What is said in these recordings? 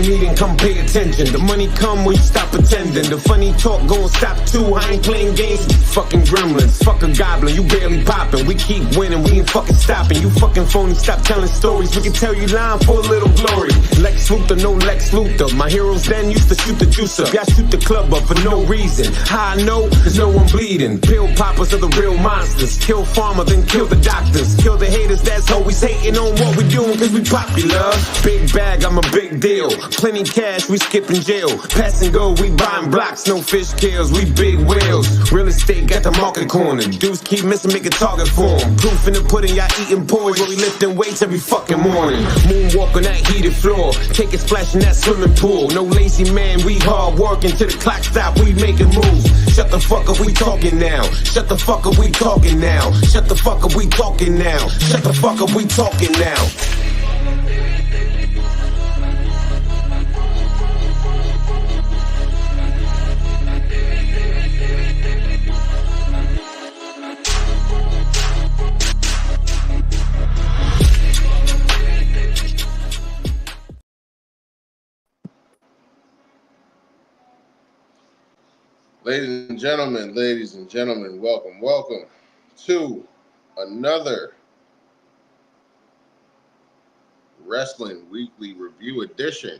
family meeting, come pay attention. The money come when you stop pretending. The funny talk gon' stop too. I ain't playing games with fucking gremlins. Fuck a goblin, you barely popping. We keep winning, we ain't fucking stopping. You fucking phony, stop telling stories. We can tell you lying for a little glory. Lex Luthor, no Lex Luthor. My heroes then used to shoot the juicer. Y'all shoot the club up for no reason. How I know? There's no one bleeding. Pill poppers are the real monsters. Kill farmer, then kill the doctors. Kill the haters that's always hating on what we doing, cause we popular. Big bag, I'm a big deal. Plenty cash, we skipping jail. Pass and go, we buying blocks, no fish kills, we big whales. Real estate got the market corner. Dudes keep missing, make a target for 'em. Proof in the pudding, y'all eating porridge where we lifting weights every fucking morning. Moonwalk on that heated floor. Take a splash in that swimming pool. No lazy man, we hard working till the clock stop, we making moves. Shut the fuck up, we talking now. Shut the fuck up, we talking now. Shut the fuck up, we talking now. Shut the fuck up, we talking now. Ladies and gentlemen, welcome to another Wrestling Weekly Review edition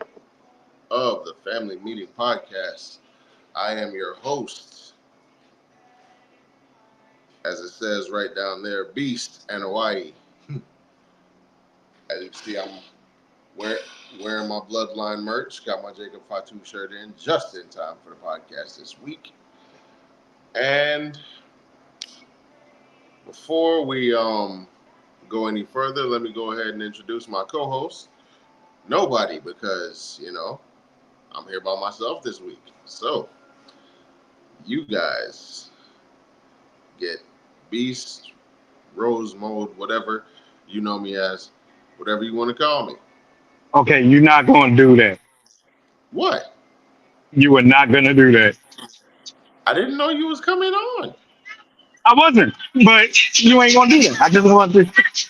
of the Family Meeting Podcast. I am your host, as it says right down there, Beast and Hawaii. As you can see, I'm wearing my Bloodline merch. Got my Jacob Fatu shirt in just in time for the podcast this week. And before we go any further, let me go ahead and introduce my co-host. Nobody, because, I'm here by myself this week. So, you guys get Beast, Rose Mode, whatever you know me as, whatever you want to call me. Okay, you're not going to do that. What? You are not going to do that. I didn't know you was coming on. I wasn't, but you ain't going to do that.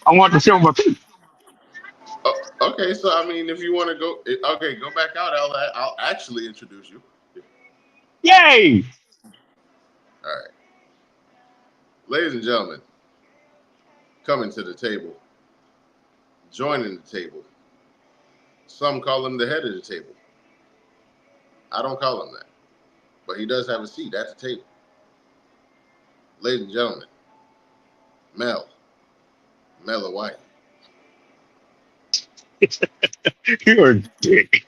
I want to show my people. Oh, okay, so I mean, if you want to go back out. I'll actually introduce you. Yay! All right, ladies and gentlemen, coming to the table, joining the table. Some call him the head of the table. I don't call him that, but he does have a seat at the table. Ladies and gentlemen, Mel Hawaii. You're a dick.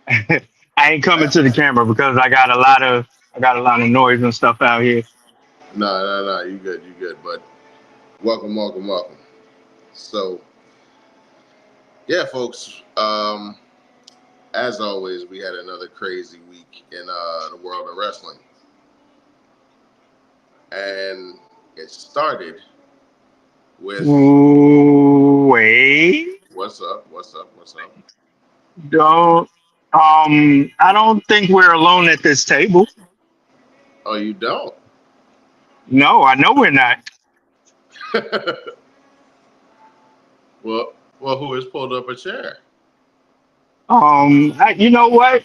I ain't coming to the camera because I got a lot of noise and stuff out here. No, you good, but welcome. So, yeah, folks, as always, we had another crazy week in the world of wrestling. And it started with... Wait. What's up? I don't think we're alone at this table. Oh, you don't? No, I know we're not. Well, who has pulled up a chair? You know what?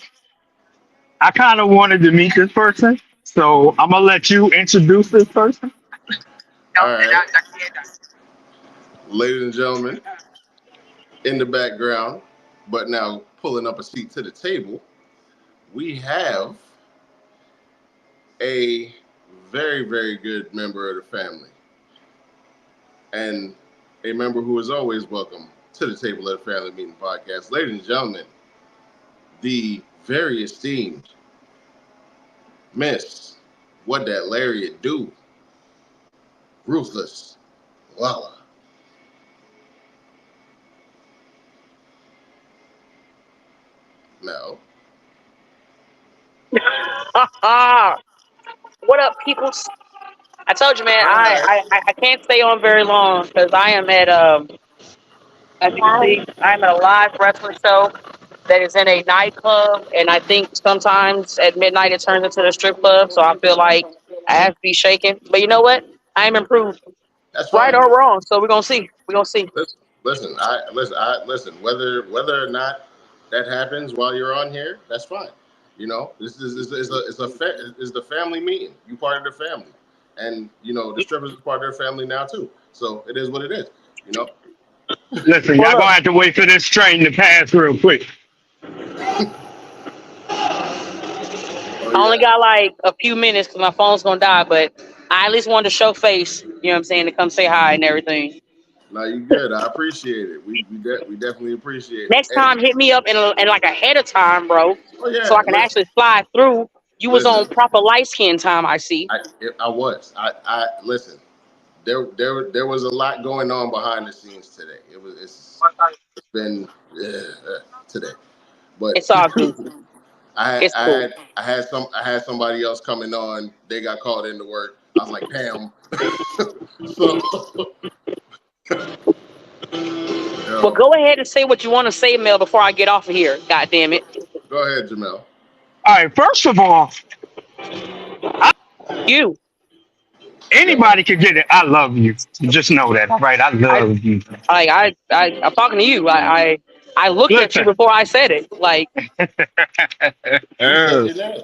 I kind of wanted to meet this person, so I'm gonna let you introduce this person. All right, ladies and gentlemen, in the background, but now pulling up a seat to the table, we have a very, very good member of the family, and a member who is always welcome to the table at the Family Meeting Podcast. Ladies and gentlemen, the very esteemed Miss What That Lariat Do, Ruthless Lala. No. What up, peoples? I told you, man, I can't stay on very long because I am at as you can see, I'm at a live wrestling show that is in a nightclub, and I think sometimes at midnight it turns into the strip club, so I feel like I have to be shaken. But you know what? I am improved. That's fine. Right or wrong, so we're gonna see. Listen, listen. Whether or not that happens while you're on here, that's fine. You know, this is the family meeting. You part of the family, and you know the strippers is part of their family now too. So it is what it is. You know. Listen, y'all gonna have to wait for this train to pass real quick. I only got like a few minutes because my phone's gonna die, but I at least wanted to show face. You know what I'm saying? To come say hi and everything. No, you good. I appreciate it. We definitely appreciate Next it. time, hit me up in like ahead of time, bro, Oh yeah, so I can actually fly through. You was on proper light skin time, I see. I was. I listen. There was a lot going on behind the scenes today. It's been today, but it's all good. I had somebody else coming on. They got called into work. I was like, damn. Well, go ahead and say what you want to say, Mel, before I get off of here. God damn it. Go ahead, Jamel. All right, first of all, anybody can get it. I love you. Just know that, all right? I love you. I'm talking to you. I looked at you before I said it. Like,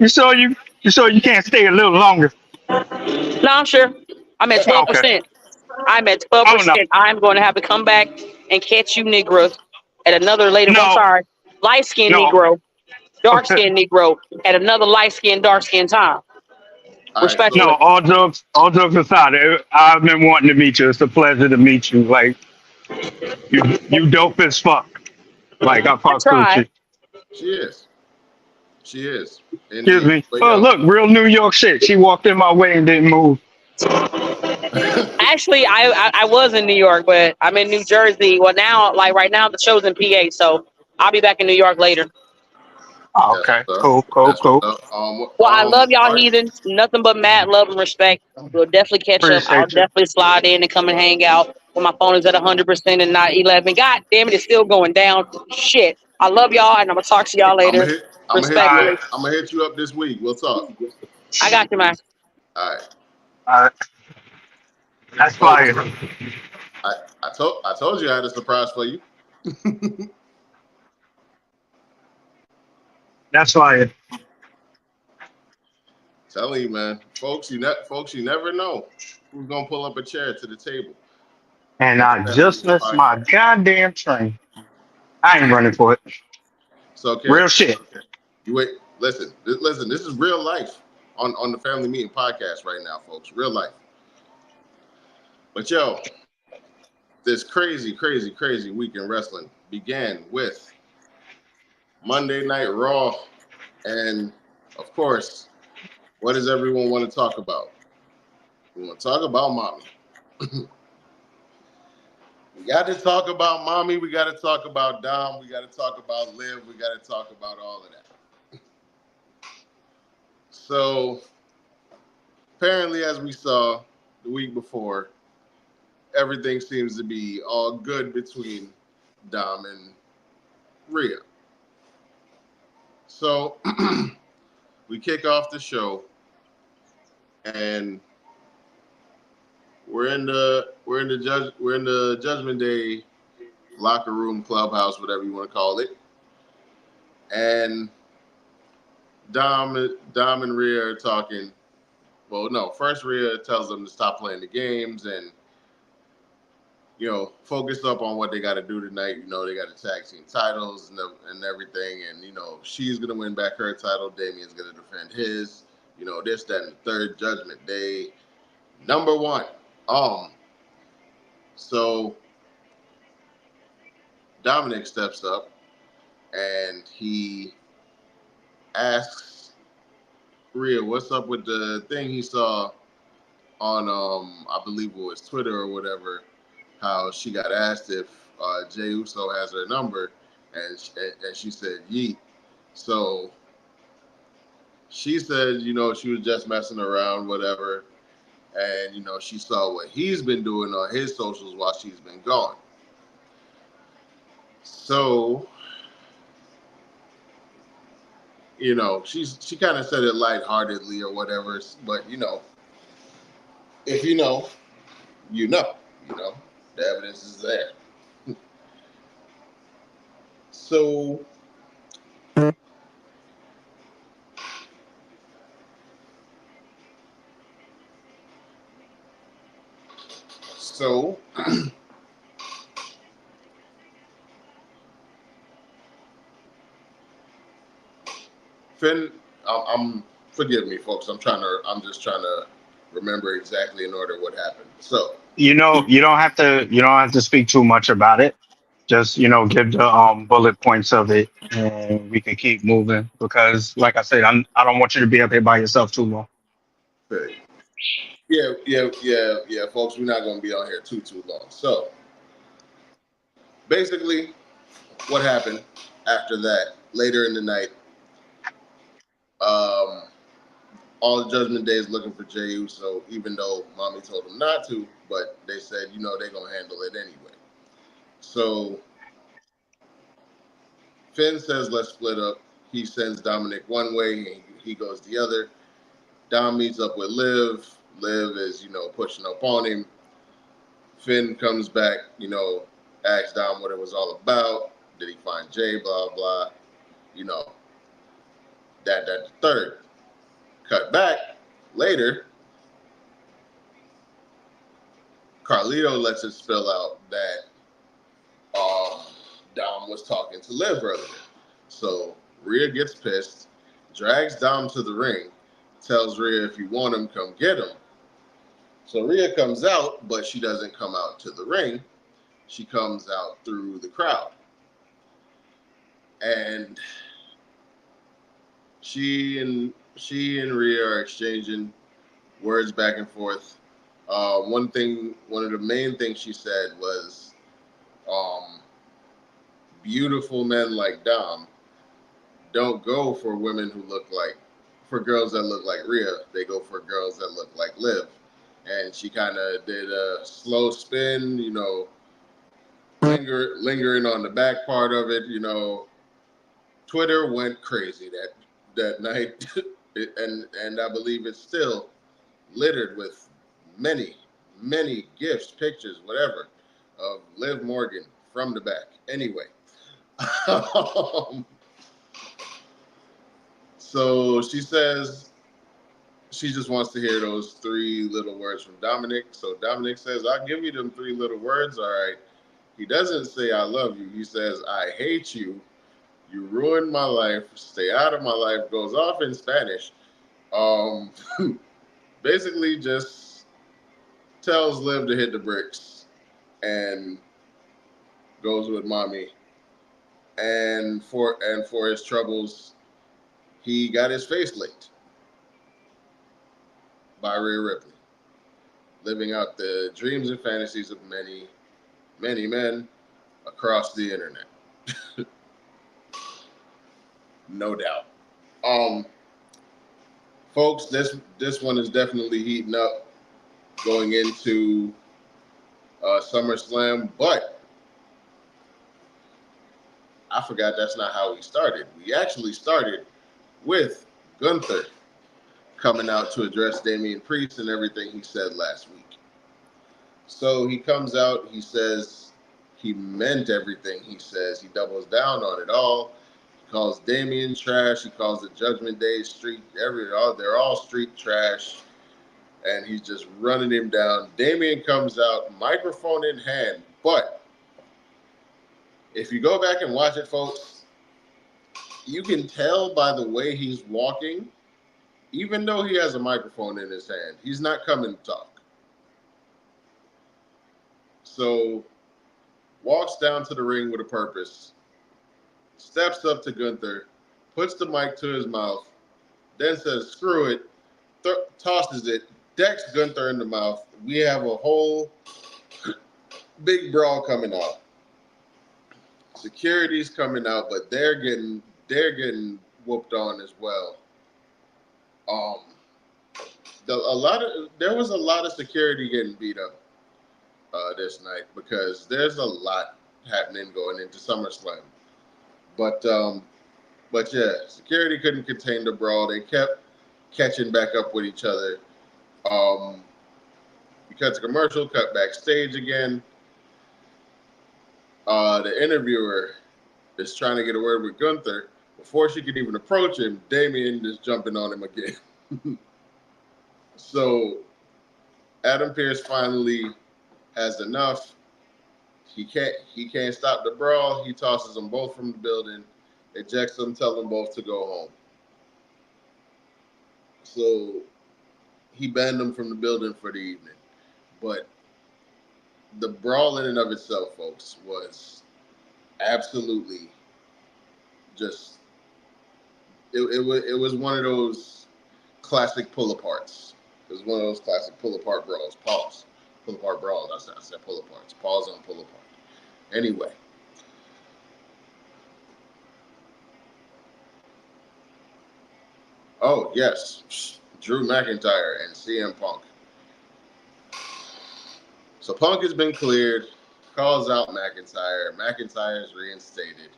you sure you can't stay a little longer? No, I'm sure. I'm at 12%. Okay. I'm at 12%. I'm going to have to come back and catch you, Negro, at another later. I'm sorry, light skinned Negro, dark skinned Negro, at another light skinned, dark skinned time. Respectfully. No, all jokes aside, I've been wanting to meet you. It's a pleasure to meet you. Like, you dope as fuck. Like, I fuck with you. She is. Excuse me. Oh, look, real New York shit. She walked in my way and didn't move. Actually, I was in New York, but I'm in New Jersey. Well, now, like right now, the show's in PA, so I'll be back in New York later. Oh, okay, cool. Well, I love y'all heathens. Nothing but mad love and respect. We'll definitely catch up. I'll definitely slide in and come and hang out when my phone is at 100% and not 11. God damn it, it's still going down. Shit. I love y'all, and I'm going to talk to y'all later. I'm going to hit you up this week. We'll talk. I got you, man. All right. That's fire. I told you I had a surprise for you. That's fire. Telling you, man, folks, you never know who's gonna pull up a chair to the table. And I just missed my goddamn train. I ain't running for it. So okay. Real shit. You wait. Listen. This is real life on the Family Meeting podcast right now, folks. Real life. But yo, this crazy week in wrestling began with Monday Night Raw, and of course, what does everyone want to talk about? We want to talk about mommy. We got to talk about mommy. We got to talk about Dom. We got to talk about Liv. We got to talk about all of that. So apparently, as we saw the week before, everything seems to be all good between Dom and Rhea. So we kick off the show, and we're in the Judgment Day locker room, clubhouse, whatever you want to call it, and Dom and Rhea are talking. Well, no, first Rhea tells them to stop playing the games and, you know, focus up on what they got to do tonight. You know, they got the tag team titles and everything. And, you know, she's going to win back her title. Damien's going to defend his. You know, this, that, and the third. Judgment Day. Number one. So Dominic steps up and he asks Rhea, what's up with the thing he saw on, I believe it was Twitter or whatever, how she got asked if Jey Uso has her number, and she said yeet. So she said, you know, she was just messing around, whatever, and, you know, she saw what he's been doing on his socials while she's been gone. So, you know, she kind of said it lightheartedly or whatever, but, you know, if you know, you know, the evidence is there. So Finn, I'm forgive me, folks. I'm just trying to remember exactly in order what happened. So You know, you don't have to speak too much about it. Just, give the bullet points of it, and we can keep moving. Because, like I said, I don't want you to be up here by yourself too long. okay. Yeah, folks. We're not going to be on here too long. So basically, what happened after that? Later in the night, all the Judgment Day is looking for Jey Uso, even though Mommy told him not to. But they said, they're going to handle it anyway. So Finn says, let's split up. He sends Dominic one way, and he goes the other. Dom meets up with Liv. Liv is, pushing up on him. Finn comes back, asks Dom what it was all about. Did he find Jey? Blah, blah. That the third. Cut back. Later, Carlito lets it spill out that Dom was talking to Liv earlier. So Rhea gets pissed, drags Dom to the ring, tells Rhea, if you want him, come get him. So Rhea comes out, but she doesn't come out to the ring. She comes out through the crowd. And she and Rhea are exchanging words back and forth. One of the main things she said was, beautiful men like Dom don't go for for girls that look like Rhea. They go for girls that look like Liv. And she kind of did a slow spin, lingering on the back part of it. Twitter went crazy that night, and I believe it's still littered with many gifts, pictures, whatever, of Liv Morgan from the back. Anyway, so she says she just wants to hear those 3 little words from Dominic. So Dominic says, I'll give you them 3 little words, all right. He doesn't say I love you. He says, I hate you. You ruined my life. Stay out of my life. Goes off in Spanish. Basically just tells Liv to hit the bricks and goes with Mommy. And for his troubles, he got his face licked by Rhea Ripley, living out the dreams and fantasies of many men across the internet. No doubt. Folks, this one is definitely heating up going into SummerSlam, but I forgot that's not how we started. We actually started with Gunther coming out to address Damian Priest and everything he said last week. So he comes out, he says he meant everything he says. He doubles down on it all. He calls Damian trash. He calls the Judgment Day they're all street trash. And he's just running him down. Damian comes out, microphone in hand. But if you go back and watch it, folks, you can tell by the way he's walking, even though he has a microphone in his hand, he's not coming to talk. So walks down to the ring with a purpose, steps up to Gunther, puts the mic to his mouth, then says, screw it, tosses it, decks Gunther in the mouth. We have a whole big brawl coming out. Security's coming out, but they're getting whooped on as well. There was a lot of security getting beat up this night because there's a lot happening going into SummerSlam. But yeah, security couldn't contain the brawl. They kept catching back up with each other. We cut to commercial, cut backstage again. The interviewer is trying to get a word with Gunther. Before she could even approach him, Damien is jumping on him again. So Adam Pearce finally has enough. He can't stop the brawl. He tosses them both from the building, ejects them, tells them both to go home. So he banned them from the building for the evening. But the brawl in and of itself, folks, was absolutely just it was one of those classic pull aparts. It was one of those classic pull apart brawls. Pause. Pull apart brawls. I said pull aparts. Pause on pull apart. Anyway. Oh, yes. Drew McIntyre and CM Punk. So Punk has been cleared, calls out McIntyre. McIntyre is reinstated.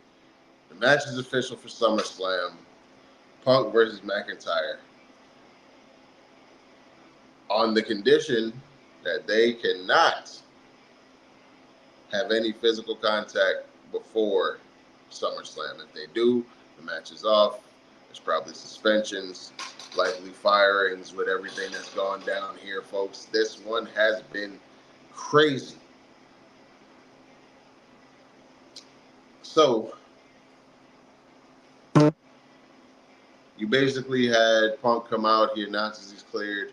The match is official for SummerSlam. Punk versus McIntyre. On the condition that they cannot have any physical contact before SummerSlam. If they do, the match is off. There's probably suspensions, likely firings with everything that's gone down here, folks. This one has been crazy. So, you basically had Punk come out. He announces he's cleared.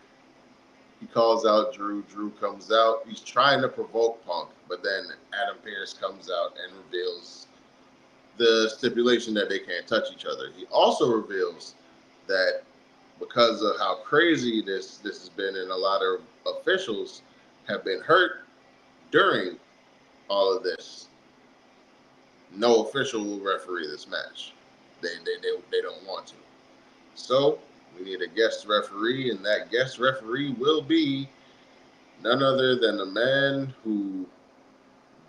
He calls out Drew. Drew comes out. He's trying to provoke Punk, but then Adam Pearce comes out and reveals the stipulation that they can't touch each other. He also reveals that because of how crazy this has been, and a lot of officials have been hurt during all of this, no official will referee this match. They don't want to. So we need a guest referee, and that guest referee will be none other than a man who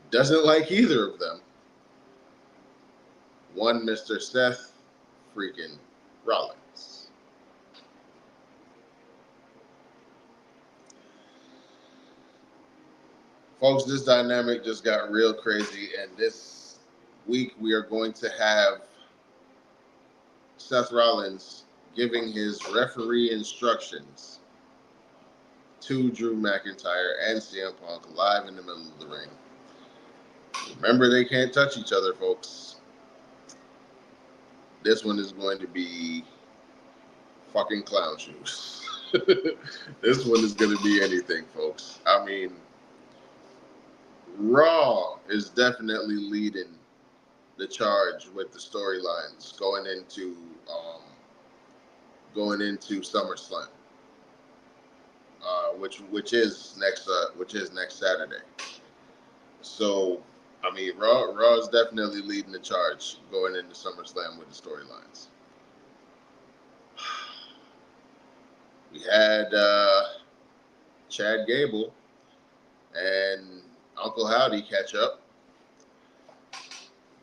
doesn't like either of them. One Mr. Seth freaking Rollins. Folks, this dynamic just got real crazy, and this week we are going to have Seth Rollins giving his referee instructions to Drew McIntyre and CM Punk live in the middle of the ring. Remember, they can't touch each other, folks. This one is going to be fucking clown shoes. This one is going to be anything, folks. I mean, Raw is definitely leading the charge with the storylines going into SummerSlam, which is next Saturday. So, I mean, Raw is definitely leading the charge going into SummerSlam with the storylines. We had Chad Gable and Uncle Howdy catch up.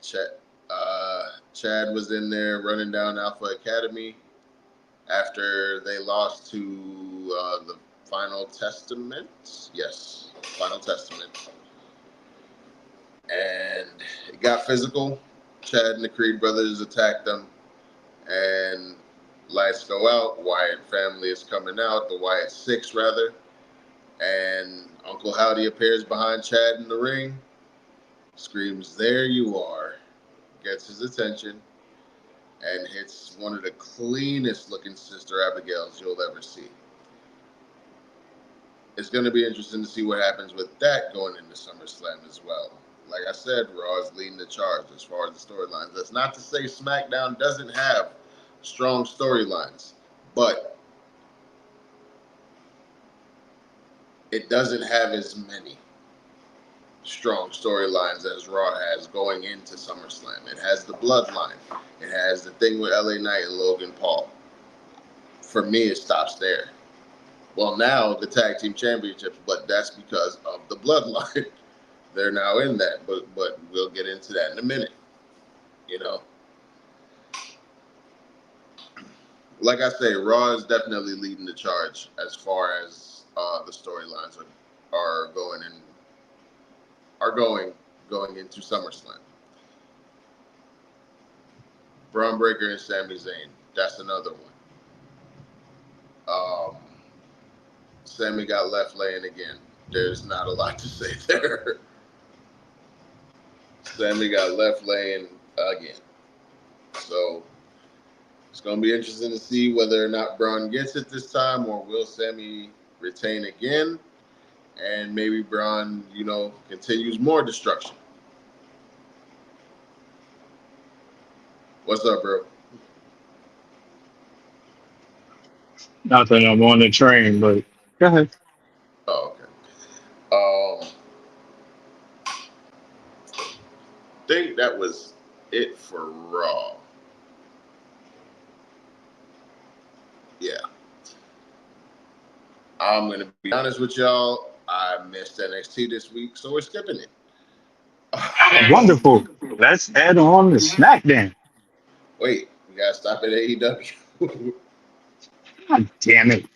Chad was in there running down Alpha Academy after they lost to the Final Testament. Yes, Final Testament. And it got physical. Chad and the Creed brothers attacked them, and lights go out. Wyatt family is coming out, the Wyatt Six rather, and Uncle Howdy appears behind Chad in the ring, screams, "There you are," gets his attention, and hits one of the cleanest looking Sister Abigails you'll ever see. It's going to be interesting to see what happens with that going into SummerSlam as well. Like I said, Raw is leading the charge as far as the storylines. That's not to say SmackDown doesn't have strong storylines, but it doesn't have as many strong storylines as Raw has going into SummerSlam. It has the Bloodline. It has the thing with LA Knight and Logan Paul. For me, it stops there. Well, now the Tag Team Championships, but that's because of the Bloodline. They're now in that, but we'll get into that in a minute. You know, like I say, Raw is definitely leading the charge as far as the storylines are going into SummerSlam. Braun Breaker and Sami Zayn. That's another one. Sami got left laying again. There's not a lot to say there. Sami got left laying again. So it's going to be interesting to see whether or not Braun gets it this time, or will Sami retain again, and maybe Braun, continues more destruction. What's up, bro? Nothing. I'm on the train, but go ahead. Oh, okay. Think that was it for Raw. Yeah. I'm going to be honest with y'all. I missed NXT this week, so we're skipping it. Wonderful. Let's head on to SmackDown. Wait, we got to stop at AEW. God damn it.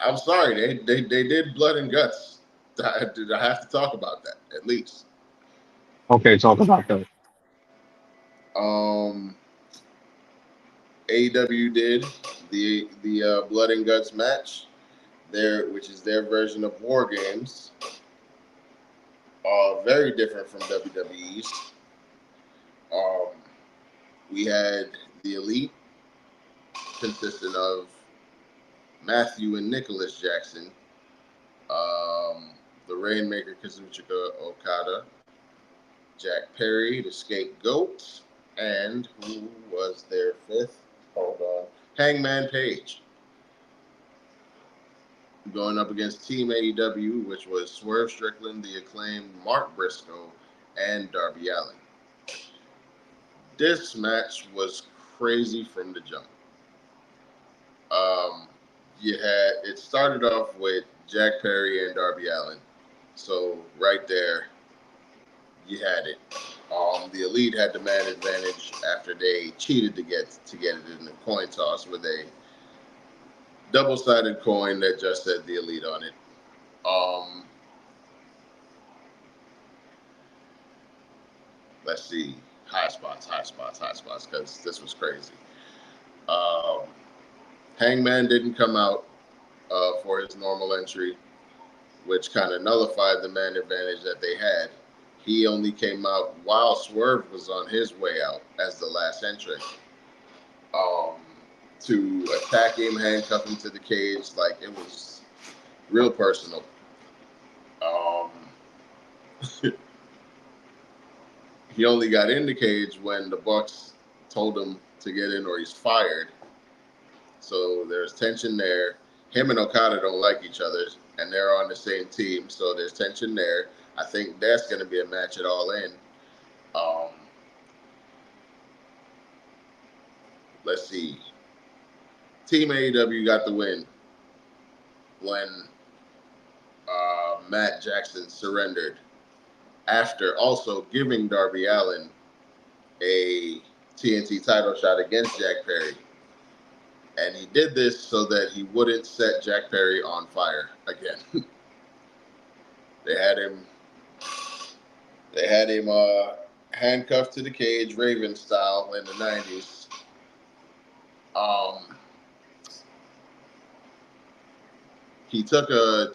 I'm sorry. They did Blood and Guts. I have to talk about that, at least. Okay, talk about that. AEW did the Blood and Guts match, which is their version of War Games. Very different from WWE's. We had the Elite, consisting of Matthew and Nicholas Jackson, the Rainmaker Kazuchika Okada, Jack Perry, the Scapegoat, and who was their fifth? Hold on. Hangman Page. Going up against Team AEW, which was Swerve Strickland, the Acclaimed, Mark Briscoe, and Darby Allin. This match was crazy from the jump. It started off with Jack Perry and Darby Allin. So right there, you had it. The Elite had the man advantage after they cheated to get it in the coin toss with a double-sided coin that just said the Elite on it. Let's see. High spots, because this was crazy. Hangman didn't come out for his normal entry, which kind of nullified the man advantage that they had. He only came out while Swerve was on his way out as the last entrant. To attack him, handcuff him to the cage, like it was real personal. He only got in the cage when the Bucks told him to get in or he's fired. So there's tension there. Him and Okada don't like each other, and they're on the same team, so there's tension there. I think that's going to be a match at All In. Let's see. Team AEW got the win when Matt Jackson surrendered after also giving Darby Allin a TNT title shot against Jack Perry. And he did this so that he wouldn't set Jack Perry on fire again. They had him handcuffed to the cage, Raven style, in the 90s. He took a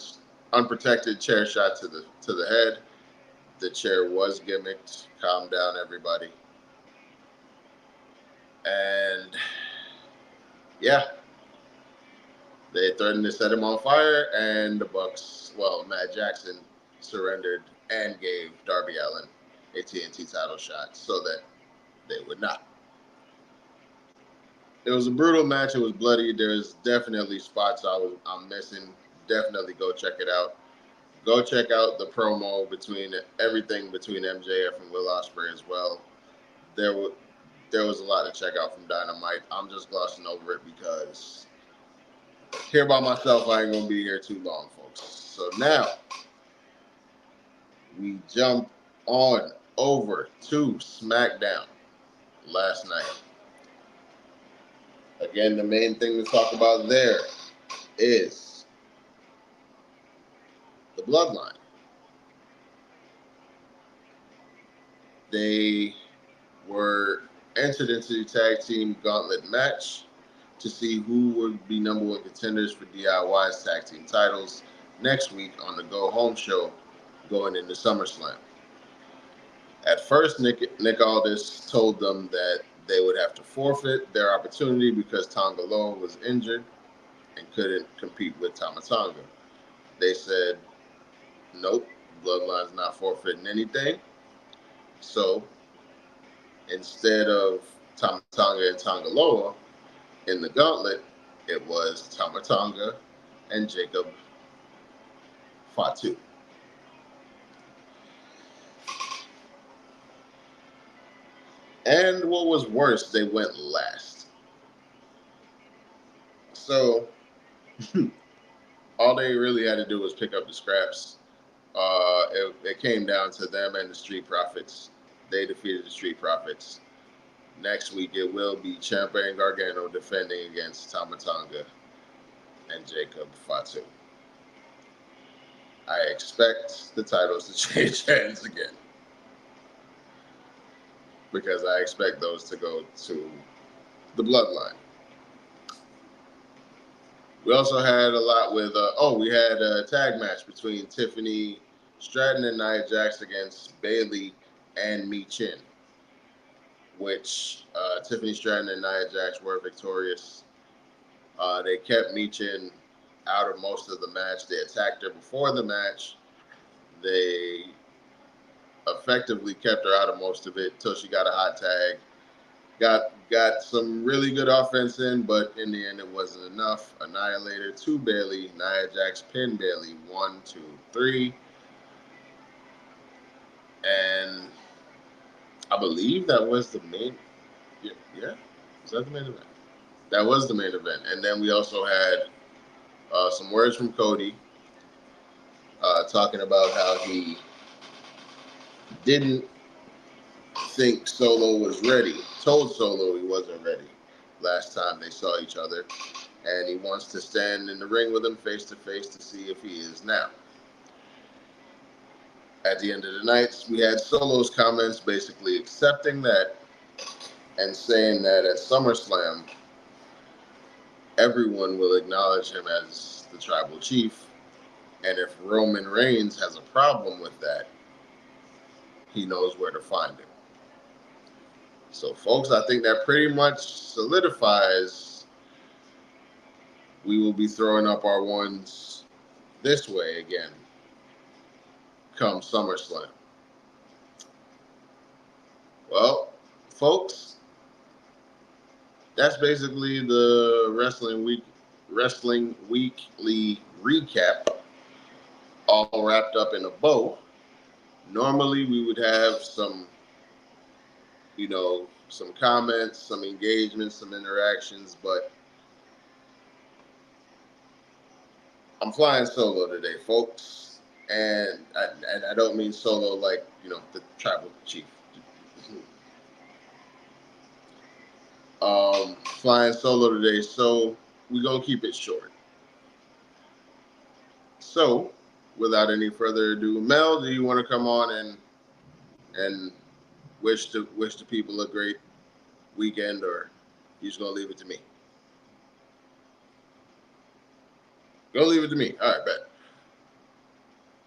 unprotected chair shot to the head. The chair was gimmicked. Calm down, everybody. And yeah, they threatened to set him on fire, and the Bucks, Matt Jackson surrendered and gave Darby Allin a TNT title shot so that they would not. It was a brutal match. It was bloody. There's definitely spots I'm missing. Definitely go check it out. Go check out the promo everything between MJF and Will Ospreay as well. There was a lot to check out from Dynamite. I'm just glossing over it because here by myself, I ain't gonna be here too long, folks. So now we jump on over to SmackDown last night. Again, the main thing to talk about there is the Bloodline. entered into the tag team gauntlet match to see who would be number one contenders for DIY's tag team titles next week on the Go Home show going into SummerSlam. At first, Nick Aldis told them that they would have to forfeit their opportunity because Tonga Loa was injured and couldn't compete with Tama Tonga. They said, nope, Bloodline's not forfeiting anything. So instead of Tama Tonga and Tonga Loa in the gauntlet, it was Tama Tonga and Jacob Fatu. And what was worse, they went last. So all they really had to do was pick up the scraps. It came down to them and the Street Profits. They defeated the Street Profits. Next week, it will be Ciampa and Gargano defending against Tama Tonga and Jacob Fatu. I expect the titles to change hands again, because I expect those to go to the Bloodline. We also had a lot with, we had a tag match between Tiffany Stratton and Nia Jax against Bayley and Michin, which Tiffany Stratton and Nia Jax were victorious. They kept Michin out of most of the match. They attacked her before the match. They effectively kept her out of most of it until she got a hot tag. Got some really good offense in, but in the end it wasn't enough. Annihilator to Bayley. Nia Jax pinned Bayley 1, 2, 3. And I believe that was the main. Yeah. Was that the main event? That was the main event. And then we also had some words from Cody talking about how he didn't think Solo was ready. Told Solo he wasn't ready last time they saw each other. And he wants to stand in the ring with him face to face to see if he is now. At the end of the night, we had Solo's comments basically accepting that and saying that at SummerSlam, everyone will acknowledge him as the tribal chief. And if Roman Reigns has a problem with that, he knows where to find him. So, folks, I think that pretty much solidifies we will be throwing up our ones this way again come SummerSlam. Well, folks, that's basically the Wrestling Weekly recap, all wrapped up in a bow. Normally, we would have some comments, some engagements, some interactions, but I'm flying solo today, folks. And I don't mean solo like, the tribal chief. Flying solo today, so we're going to keep it short. So, without any further ado, Mel, do you want to come on and wish the people a great weekend, or you just going to leave it to me? Go leave it to me. All right, bet.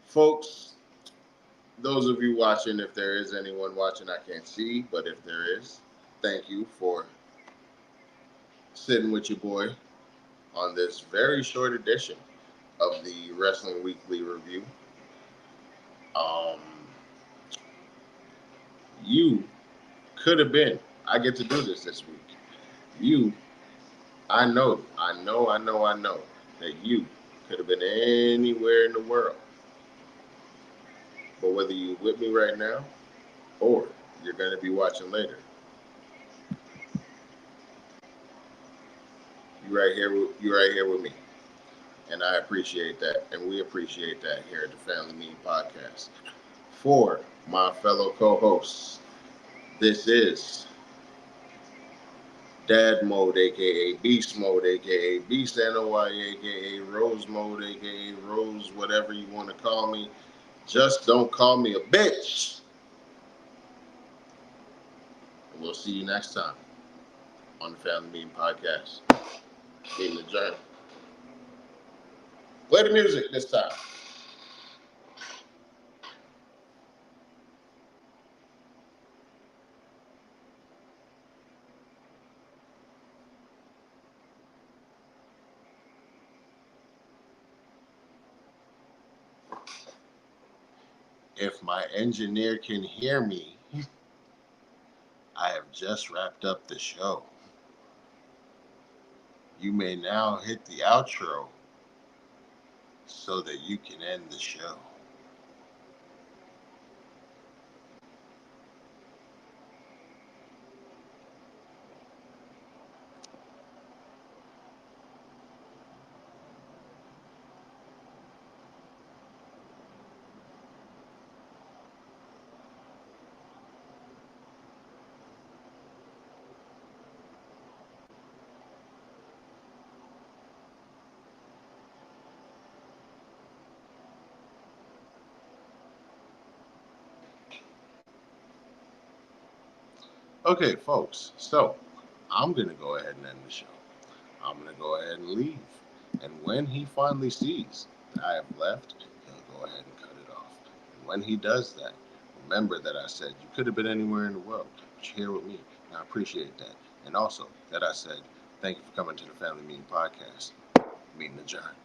Folks, those of you watching, if there is anyone watching, I can't see, but if there is, thank you for sitting with your boy on this very short edition of the Wrestling Weekly Review. You could have been, I get to do this week. I know that you could have been anywhere in the world. But whether you're with me right now or you're going to be watching later, you're right here with me. And I appreciate that. And we appreciate that here at the Family Meeting Podcast. For my fellow co-hosts, this is Dad Mode, a.k.a. Beast Mode, a.k.a. Beast NOY, a.k.a. Rose Mode, a.k.a. Rose, whatever you want to call me. Just don't call me a bitch. We'll see you next time on the Family Meeting Podcast. Meeting adjourned. Play the music this time. If my engineer can hear me, I have just wrapped up the show. You may now hit the outro so that you can end the show. Okay, folks, so I'm going to go ahead and end the show. I'm going to go ahead and leave. And when he finally sees that I have left, he'll go ahead and cut it off. And when he does that, remember that I said you could have been anywhere in the world, but you're here with me, and I appreciate that. And also that I said, thank you for coming to the Family Meeting Podcast. Meeting adjourned.